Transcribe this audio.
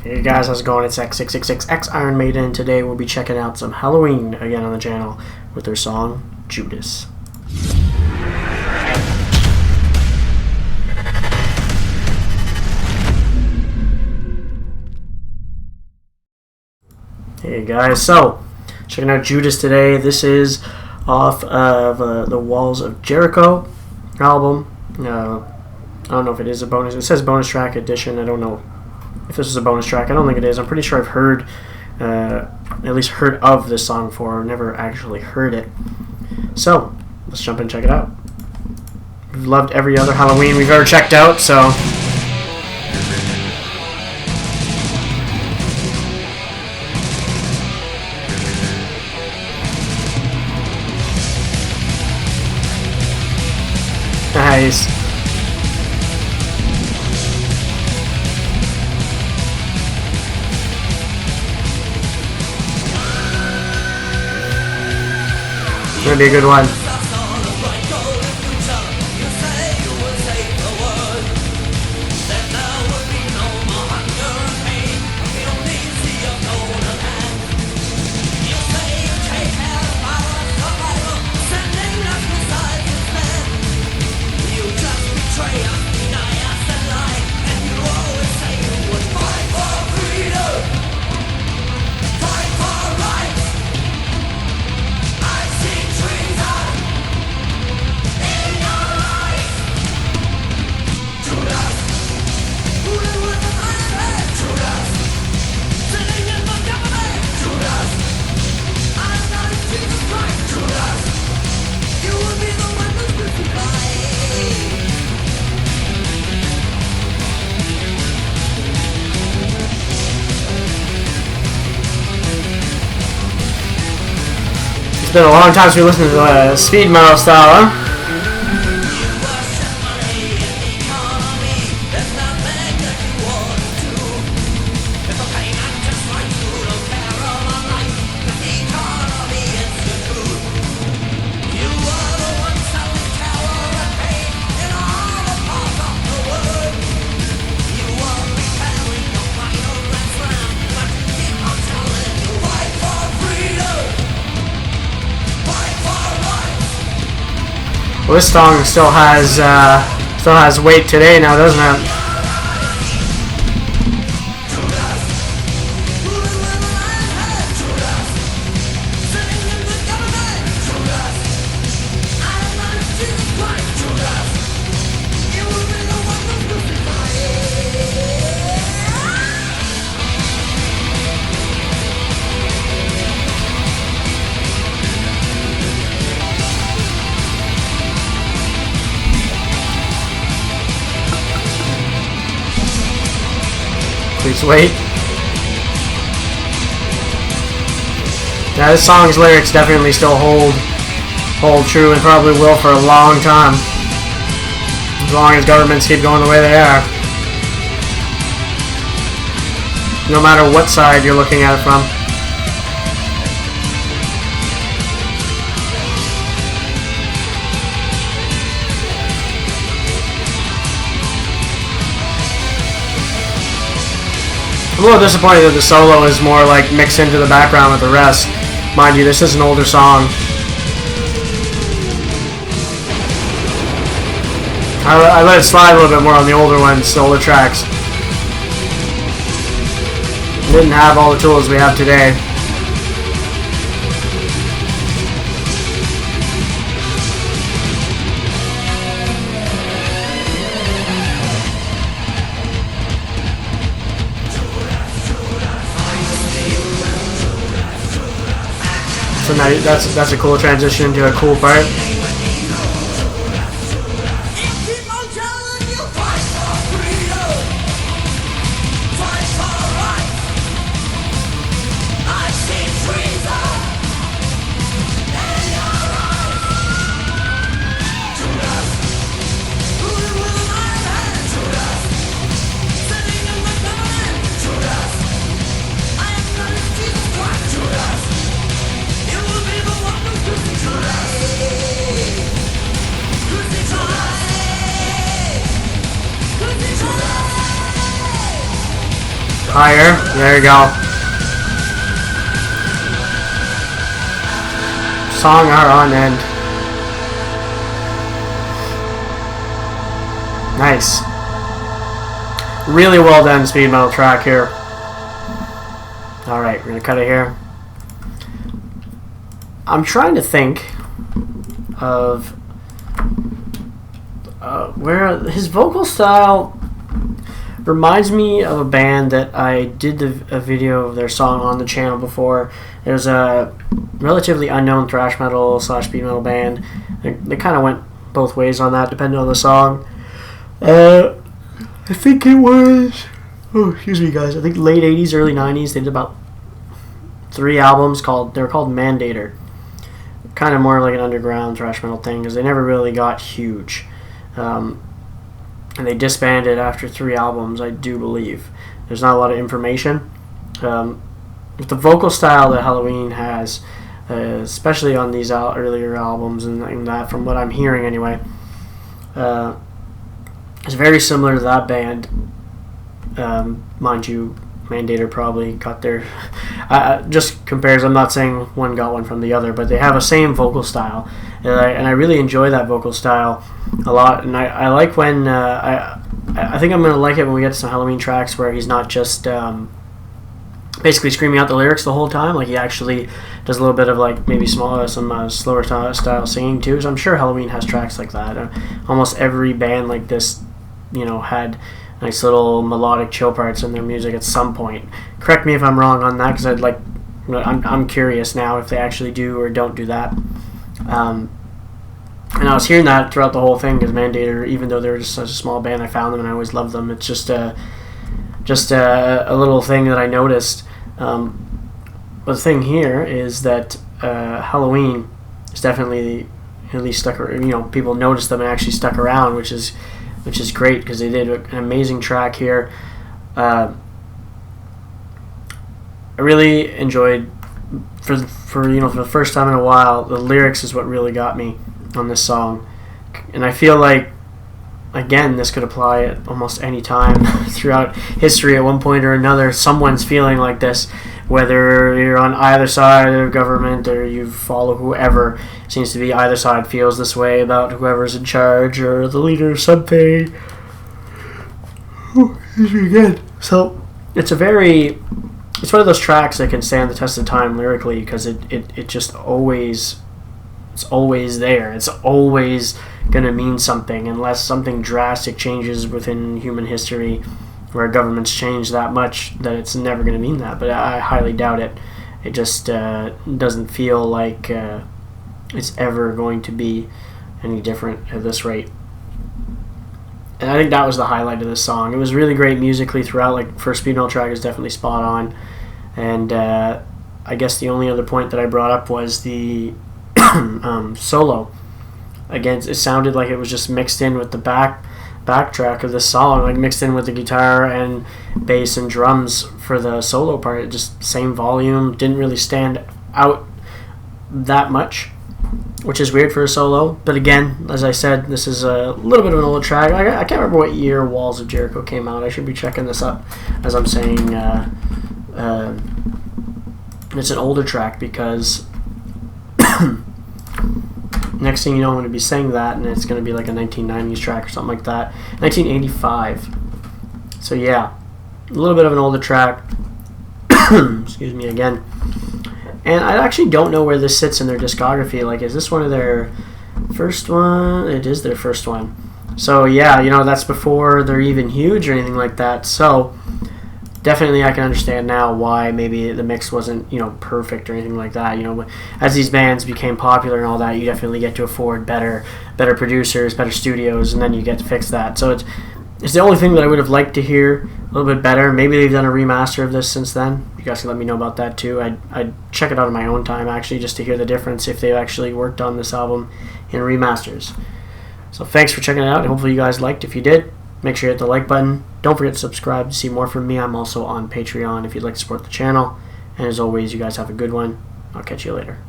Hey guys, how's it going? It's X666X Iron Maiden. Today we'll be checking out some Helloween again on the channel with their song, Judas. Hey guys, so checking out Judas today. This is off of the Walls of Jericho album. I don't know if it is a bonus. It says bonus track edition. I don't know if this is a bonus track. I don't think it is. I'm pretty sure I've heard, at least heard of this song before. Never actually heard it. So let's jump in and check it out. We've loved every other Helloween we've ever checked out, so. Nice. Gonna be a good one. It's been a long time since we listened to the speed metal style, huh? Well, this song still has weight today now, doesn't it? Please wait. Yeah, this song's lyrics definitely still hold true and probably will for a long time. As long as governments keep going the way they are. No matter what side you're looking at it from. I'm a little disappointed that the solo is more like mixed into the background with the rest. Mind you, this is an older song. I let it slide a little bit more on the older ones, the older tracks. Didn't have all the tools we have today. So now that's a cool transition to a cool part. Higher. There you go. Song are on end. Nice. Really well done speed metal track here. Alright, we're going to cut it here. I'm trying to think of where his vocal style reminds me of a band that I did a video of their song on the channel before. There's a relatively unknown thrash metal / speed metal band. They kind of went both ways on that, depending on the song. I think it was, excuse me guys, I think late 80s, early 90s. They did about 3 albums they were called Mandator. Kind of more like an underground thrash metal thing because they never really got huge. And they disbanded after 3 albums, I do believe. There's not a lot of information. With the vocal style that Helloween has, especially on these earlier albums and that, from what I'm hearing anyway, it's very similar to that band. Mind you, Mandator probably got their... just compares, I'm not saying one got one from the other, but they have a same vocal style. And I really enjoy that vocal style a lot. And I like when... I think I'm going to like it when we get to some Helloween tracks where he's not just basically screaming out the lyrics the whole time. Like, he actually does a little bit of, like, maybe some slower style singing, too. So I'm sure Helloween has tracks like that. Almost every band like this, you know, had nice little melodic chill parts in their music at some point. Correct me if I'm wrong on that, because I'm curious now if they actually do or don't do that. And I was hearing that throughout the whole thing, because Mandator, even though they were just such a small band, I found them and I always loved them. It's just a little thing that I noticed. But the thing here is that Helloween is definitely at least stuck. You know, people noticed them and actually stuck around, which is great because they did an amazing track here. I really enjoyed for the first time in a while. The lyrics is what really got me on this song, and I feel like, again, this could apply at almost any time throughout history. At one point or another, someone's feeling like this, whether you're on either side of government or you follow whoever. Seems to be either side feels this way about whoever's in charge or the leader of something. Again. So it's one of those tracks that can stand the test of time lyrically, because it just always, it's always there. It's always going to mean something, unless something drastic changes within human history where governments change that much that it's never going to mean that. But I highly doubt it. It just doesn't feel like it's ever going to be any different at this rate. And I think that was the highlight of this song. It was really great musically throughout. Like, first speed metal track is definitely spot on. And I guess the only other point that I brought up was the solo. Again, it sounded like it was just mixed in with the backtrack of the song, like mixed in with the guitar and bass and drums for the solo part. It just same volume, didn't really stand out that much, which is weird for a solo. But again, as I said, this is a little bit of an older track. I can't remember what year Walls of Jericho came out. I should be checking this up as I'm saying. It's an older track because next thing you know, I'm going to be saying that, and it's going to be like a 1990s track or something like that. 1985. So yeah, a little bit of an older track. Excuse me again. And I actually don't know where this sits in their discography. Like, is this one of their first one? It is their first one. So yeah, that's before they're even huge or anything like that. So definitely I can understand now why maybe the mix wasn't, perfect or anything like that. As these bands became popular and all that, you definitely get to afford better producers, better studios, and then you get to fix that. So it's the only thing that I would have liked to hear a little bit better. Maybe they've done a remaster of this since then. You guys can let me know about that too. I'd check it out on my own time, actually, just to hear the difference if they've actually worked on this album in remasters. So thanks for checking it out. Hopefully you guys liked. If you did, make sure you hit the like button. Don't forget to subscribe to see more from me. I'm also on Patreon if you'd like to support the channel. And as always, you guys have a good one. I'll catch you later.